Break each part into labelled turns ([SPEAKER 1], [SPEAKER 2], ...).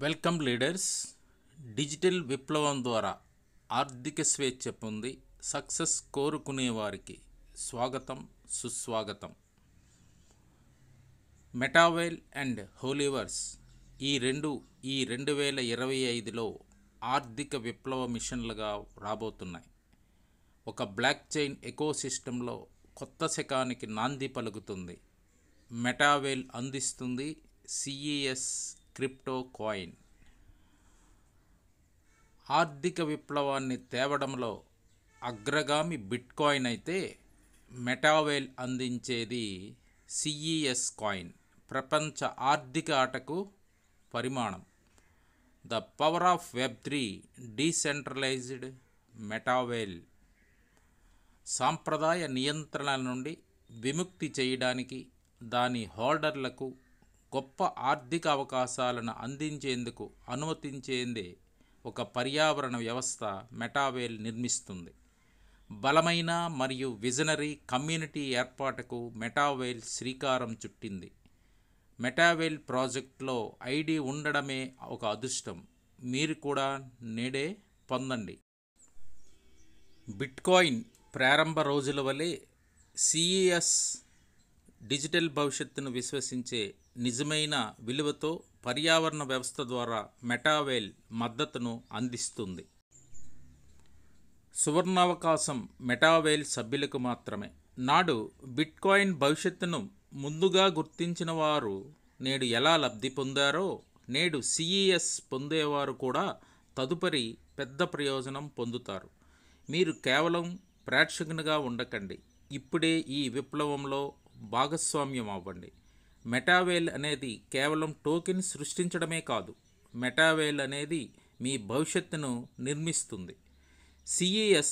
[SPEAKER 1] Welcome leaders. Digital విప్లవం ద్వారా ఆర్థిక స్వేచ్ఛ పొంది సక్సెస్ కోరుకునే వారికి స్వాగతం, సుస్వాగతం. మెటావేల్ అండ్ హోలీవర్స్ ఈ 2025లో ఆర్థిక విప్లవ మిషన్లుగా రాబోతున్నాయి. ఒక బ్లాక్ చైన్ ఎకోసిస్టంలో కొత్త శకానికి నాంది పలుకుతుంది. మెటావేల్ అందిస్తుంది CES క్రిప్టో కాయిన్. ఆర్థిక విప్లవాన్ని తేవడంలో అగ్రగామి బిట్కాయిన్ అయితే మెటావేల్ అందించేది CES కాయిన్. ప్రపంచ ఆర్థిక ఆటకు పరిమాణం. The power of Web3 decentralized మెటావేల్ సాంప్రదాయ నియంత్రణల నుండి విముక్తి చేయడానికి, దాని హోల్డర్లకు గొప్ప ఆర్థిక అవకాశాలను అందించేందుకు అనుమతించేందే ఒక పర్యావరణ వ్యవస్థ మెటావేల్ నిర్మిస్తుంది. బలమైన మరియు విజనరీ కమ్యూనిటీ ఏర్పాటుకు మెటావేల్ శ్రీకారం చుట్టింది. మెటావేల్ ప్రాజెక్టులో ఐడి ఉండడమే ఒక అదృష్టం. మీరు కూడా నేడే పొందండి. బిట్కాయిన్ ప్రారంభ రోజుల వలె CES డిజిటల్ భవిష్యత్తును విశ్వసించే నిజమైన విలువతో పర్యావరణ వ్యవస్థ ద్వారా మెటావేల్ మద్దతును అందిస్తుంది. సువర్ణావకాశం మెటావేల్ సభ్యులకు మాత్రమే. నాడు బిట్కాయిన్ భవిష్యత్తును ముందుగా గుర్తించిన వారు నేడు ఎలా లబ్ధి పొందారో, నేడు CES పొందేవారు కూడా తదుపరి పెద్ద ప్రయోజనం పొందుతారు. మీరు కేవలం ప్రేక్షకునిగా ఉండకండి, ఇప్పుడే ఈ విప్లవంలో భాగస్వామ్యం అవ్వండి. మెటావేల్ అనేది కేవలం టోకెన్ సృష్టించడమే కాదు, మెటావేల్ అనేది మీ భవిష్యత్తును నిర్మిస్తుంది. CES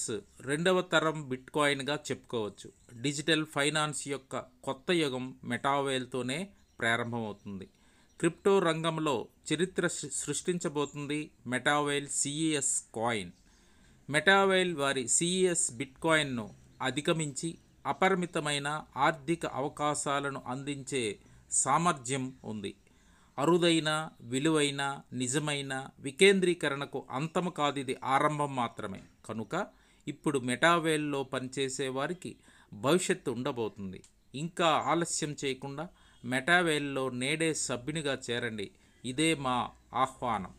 [SPEAKER 1] రెండవ తరం బిట్కాయిన్గా చెప్పుకోవచ్చు. డిజిటల్ ఫైనాన్స్ యొక్క కొత్త యుగం మెటావేల్తోనే ప్రారంభమవుతుంది. క్రిప్టో రంగంలో చరిత్ర సృష్టించబోతుంది మెటావేల్ CES కాయిన్. మెటావేల్ వారి CES బిట్కాయిన్ను అధిగమించి అపరిమితమైన ఆర్థిక అవకాశాలను అందించే సామర్థ్యం ఉంది. అరుదైన, విలువైన, నిజమైన వికేంద్రీకరణకు అంతము కాదు, ఇది ఆరంభం మాత్రమే. కనుక ఇప్పుడు మెటావేల్లో పనిచేసే వారికి భవిష్యత్తు ఉండబోతుంది. ఇంకా ఆలస్యం చేయకుండా మెటావేల్లో నేడే సభ్యునిగా చేరండి. ఇదే మా ఆహ్వానం.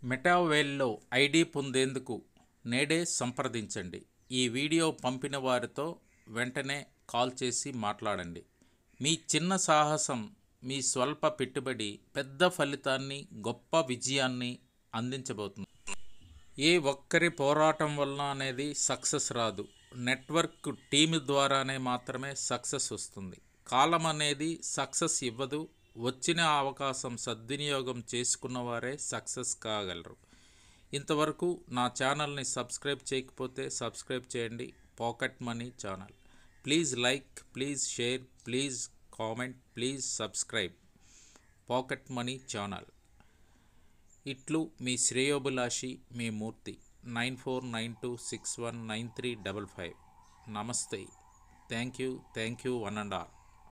[SPEAKER 1] మెటావేల్లో ఐడి పొందేందుకు నేడే సంప్రదించండి. ఈ వీడియో పంపిన వారితో వెంటనే కాల్ చేసి మాట్లాడండి. మీ చిన్న సాహసం, మీ స్వల్ప పెట్టుబడి పెద్ద ఫలితాన్ని, గొప్ప విజయాన్ని అందించబోతుంది. ఏ ఒక్కరి పోరాటం వలన అనేది సక్సెస్ రాదు. నెట్వర్క్ టీమ్ ద్వారానే మాత్రమే సక్సెస్ వస్తుంది. కాలం అనేది సక్సెస్ ఇవ్వదు. వచ్చిన అవకాశం సద్వినియోగం చేసుకున్న వారే సక్సెస్ కాగలరు. ఇంతవరకు నా ఛానల్ని సబ్స్క్రైబ్ చేయకపోతే సబ్స్క్రైబ్ చేయండి. Pocket money channel. Please like, please share, please comment, please subscribe pocket money channel. ఇట్లు మీ శ్రేయోభిలాషి, మీ మూర్తి. 9492619355. నమస్తే. Thank you one and all.